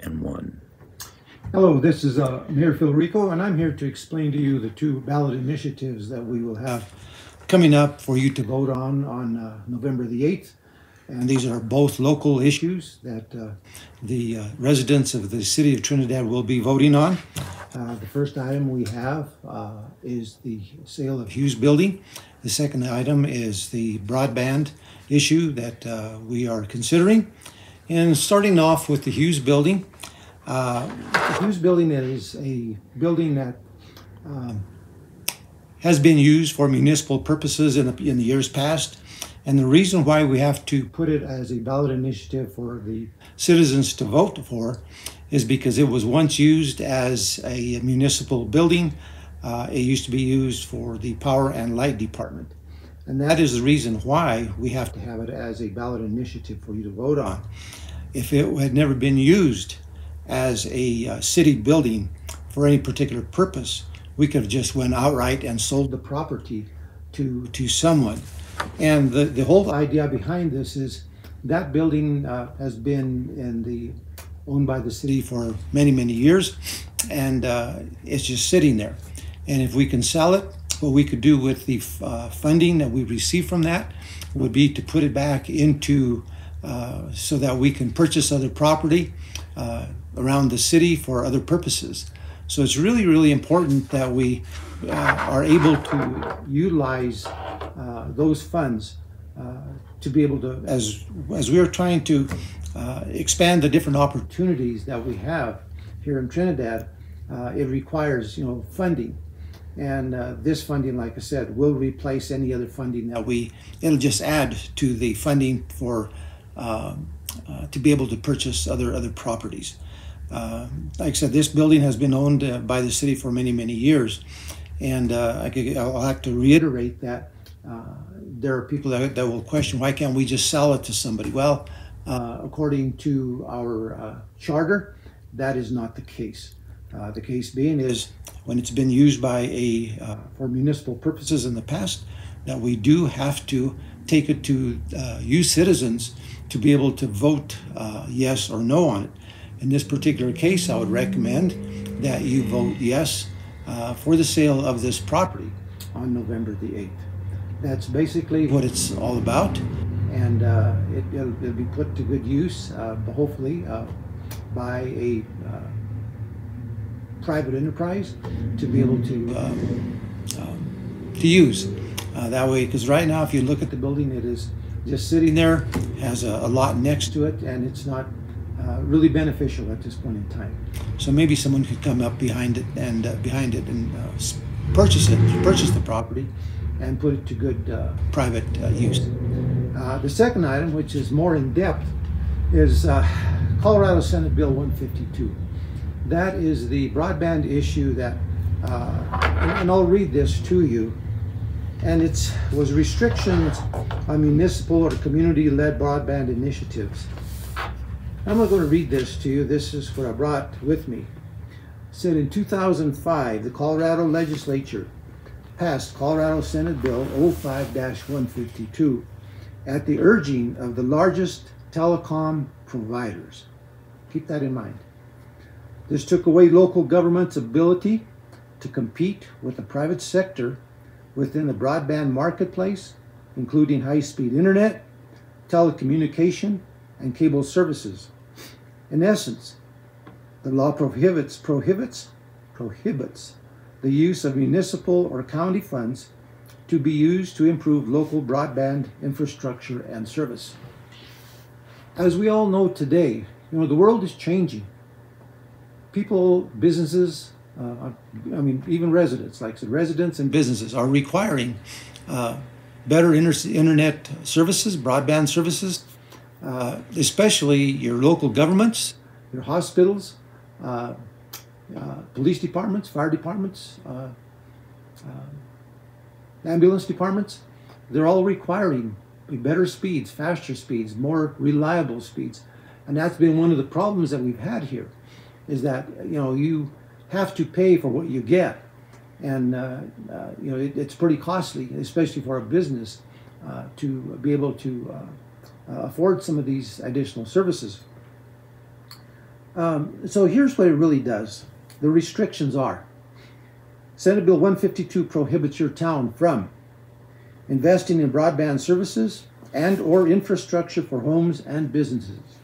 and 1. Hello, this is Mayor Phil Rico, and I'm here to explain to you the two ballot initiatives that we will have coming up for you to vote on November the 8th. And these are both local issues that the residents of the city of Trinidad will be voting on. The first item we have is the sale of Hughes Building. The second item is the broadband issue that we are considering. And starting off with the Hughes Building, the Hughes Building is a building that has been used for municipal purposes in the years past. And the reason why we have to put it as a ballot initiative for the citizens to vote for is because it was once used as a municipal building. It used to be used for the power and light department. And that is the reason why we have to have it as a ballot initiative for you to vote on. If it had never been used as a city building for any particular purpose, we could have just went outright and sold the property to someone. And the whole idea behind this is that building has been owned by the city for many, many years, and it's just sitting there. And if we can sell it, what we could do with the funding that we receive from that would be to put it back into so that we can purchase other property around the city for other purposes. So it's really, really important that we are able to utilize those funds to be able to, as we are trying to expand the different opportunities that we have here in Trinidad. It requires, funding. And this funding, like I said, will replace any other funding that it'll just add to the funding for to be able to purchase other properties. Like I said, this building has been owned by the city for many, many years. And I'll have to reiterate that there are people that will question, why can't we just sell it to somebody? Well, according to our charter, that is not the case. The case being is when it's been used by for municipal purposes in the past, that we do have to take it to you citizens to be able to vote yes or no on it. In this particular case, I would recommend that you vote yes for the sale of this property on November the 8th. That's basically what it's all about, and it'll be put to good use, hopefully, by a private enterprise to be able to use that way. Because right now, if you look at the building, it is just sitting there, has a lot next to it, and it's not really beneficial at this point in time. So maybe someone could come up behind it and purchase the property and put it to good private use. The second item, which is more in depth, is Colorado Senate Bill 152. That is the broadband issue that, and I'll read this to you. And it was restrictions on municipal or community-led broadband initiatives. I'm not going to read this to you. This is what I brought with me. It said in 2005, the Colorado legislature passed Colorado Senate Bill 05-152 at the urging of the largest telecom providers. Keep that in mind. This took away local government's ability to compete with the private sector within the broadband marketplace, including high-speed internet, telecommunication, and cable services. In essence, the law prohibits the use of municipal or county funds to be used to improve local broadband infrastructure and service. As we all know today, the world is changing. People, businesses, even residents, like I said, residents and businesses are requiring better internet services, broadband services, especially your local governments, your hospitals, police departments, fire departments, ambulance departments. They're all requiring better speeds, faster speeds, more reliable speeds. And that's been one of the problems that we've had here, is that, you have to pay for what you get. And, it's pretty costly, especially for a business, to be able to afford some of these additional services. So here's what it really does. The restrictions are: Senate Bill 152 prohibits your town from investing in broadband services and or infrastructure for homes and businesses,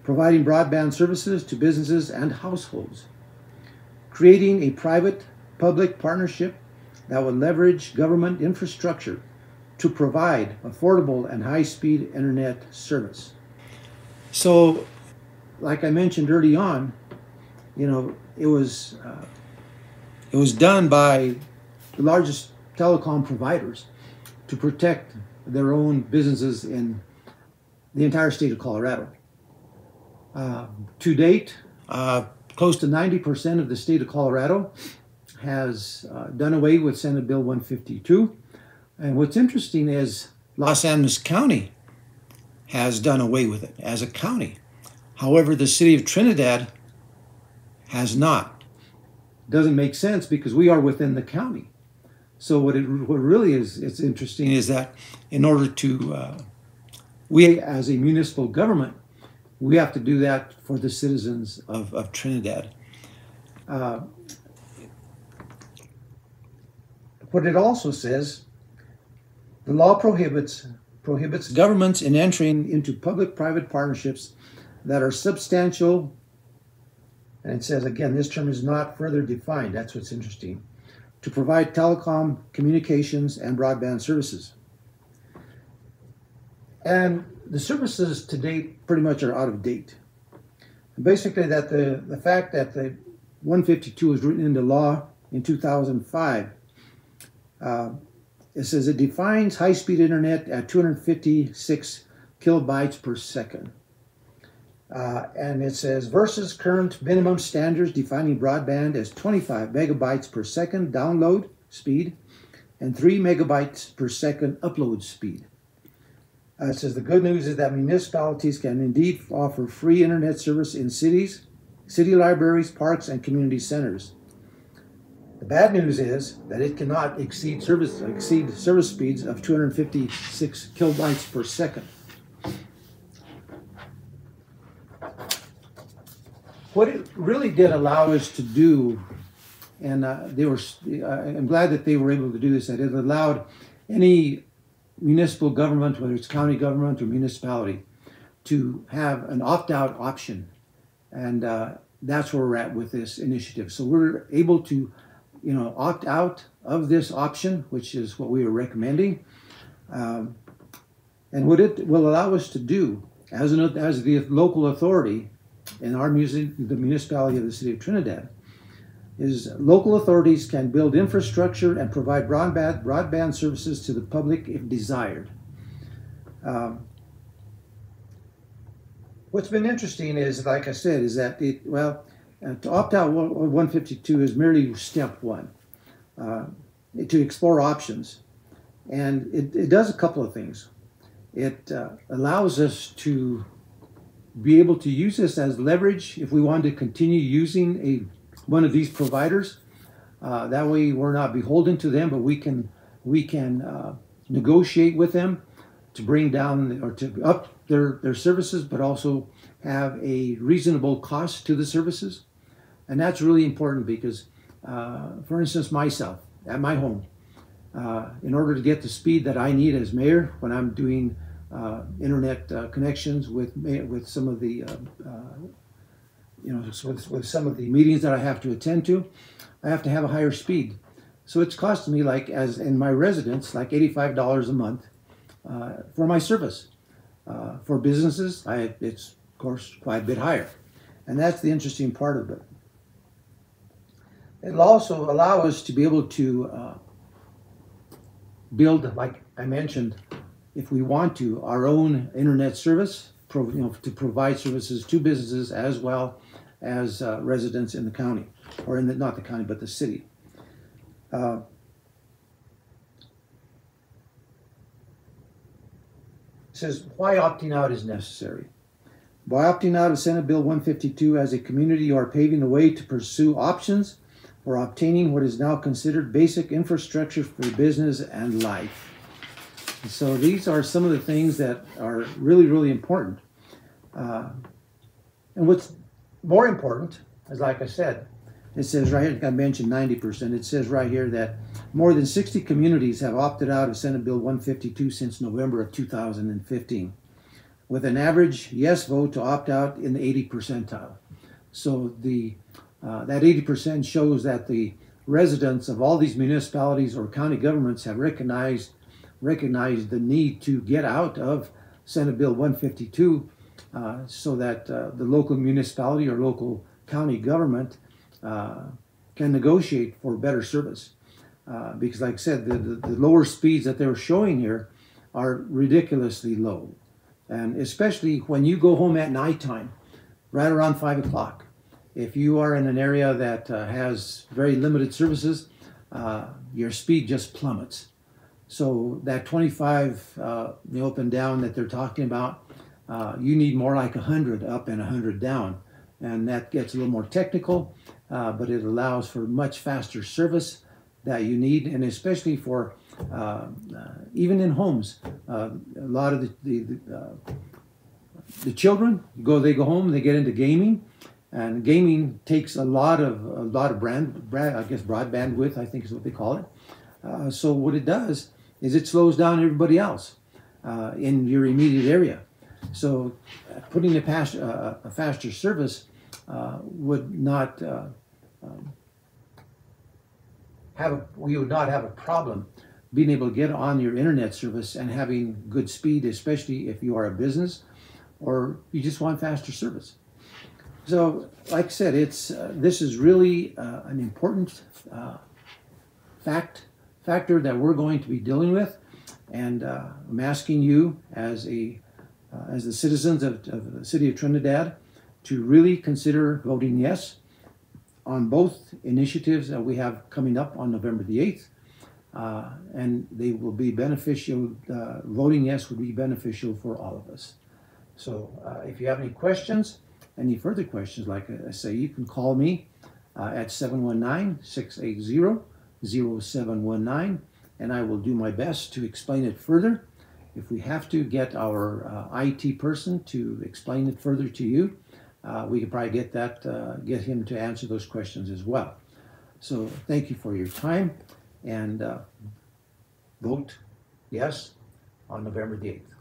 providing broadband services to businesses and households, creating a private-public partnership that would leverage government infrastructure to provide affordable and high-speed internet service. So, like I mentioned early on, you know, it was done by the largest telecom providers to protect their own businesses in the entire state of Colorado. To date, close to 90% of the state of Colorado has done away with Senate Bill 152. And what's interesting is Los Angeles County has done away with it as a county. However, the city of Trinidad has not. Doesn't make sense because we are within the county. So what really is it's interesting is that in order to, we as a municipal government, we have to do that for the citizens of Trinidad. What it also says, the law prohibits governments in entering into public-private partnerships that are substantial, and it says, again, this term is not further defined, that's what's interesting, to provide telecom, communications, and broadband services. And the services to date pretty much are out of date. And basically, that the fact that the 152 was written into law in 2005, it says it defines high-speed internet at 256 kilobytes per second. And it says, versus current minimum standards defining broadband as 25 megabytes per second download speed and 3 megabytes per second upload speed. It says the good news is that municipalities can indeed offer free internet service in cities, city libraries, parks, and community centers. The bad news is that it cannot exceed service speeds of 256 kilobytes per second. What it really did allow us to do, and I'm glad that they were able to do this, that it allowed any municipal government, whether it's county government or municipality, to have an opt-out option. And that's where we're at with this initiative. So we're able to, opt out of this option, which is what we are recommending. And what it will allow us to do as the local authority in the municipality of the city of Trinidad, is local authorities can build infrastructure and provide broadband services to the public if desired. What's been interesting is, like I said, is that to opt out 152 is merely step one, to explore options. And it does a couple of things. It allows us to be able to use this as leverage if we want to continue using one of these providers. That way we're not beholden to them, but we can negotiate with them to bring down or to up their services, but also have a reasonable cost to the services. And that's really important because, for instance, myself, at my home, in order to get the speed that I need as mayor when I'm doing internet connections with some of the with some of the meetings that I have to attend to, I have to have a higher speed. So it's costing me, like as in my residence, like $85 a month for my service. For businesses, it's of course quite a bit higher, and that's the interesting part of it. It'll also allow us to be able to build, like I mentioned, if we want to, our own internet service, to provide services to businesses as well as residents in the county, or not the county, but the city. It says, why opting out is necessary. By opting out of Senate Bill 152, as a community, you are paving the way to pursue options for obtaining what is now considered basic infrastructure for business and life. And so these are some of the things that are really, really important. And what's more important is, like I said, it says right here, I mentioned 90%. It says right here that more than 60 communities have opted out of Senate Bill 152 since November of 2015, with an average yes vote to opt out in the 80 percentile. So that 80% shows that the residents of all these municipalities or county governments have recognized the need to get out of Senate Bill 152 so that the local municipality or local county government can negotiate for better service. Because like I said, the lower speeds that they're showing here are ridiculously low. And especially when you go home at nighttime, right around 5 o'clock, if you are in an area that has very limited services, your speed just plummets. So that 25 up and down that they're talking about, you need more like 100 up and 100 down. And that gets a little more technical, but it allows for much faster service that you need, and especially for even in homes. A lot of the children they go home, they get into gaming, and gaming takes a lot of broad bandwidth, I think is what they call it. So what it does is it slows down everybody else in your immediate area. So putting a faster service would not we would not have a problem being able to get on your internet service and having good speed, especially if you are a business or you just want faster service. So, like I said, this is really an important factor that we're going to be dealing with, and I'm asking you as the citizens of the city of Trinidad to really consider voting yes on both initiatives that we have coming up on November the 8th, and they will be beneficial. Voting yes would be beneficial for all of us. So if you have any questions, any further questions, like I say, you can call me at 719-680-0719, and I will do my best to explain it further. If we have to get our IT person to explain it further to you, we could probably get him to answer those questions as well. So thank you for your time, and vote yes on November the 8th.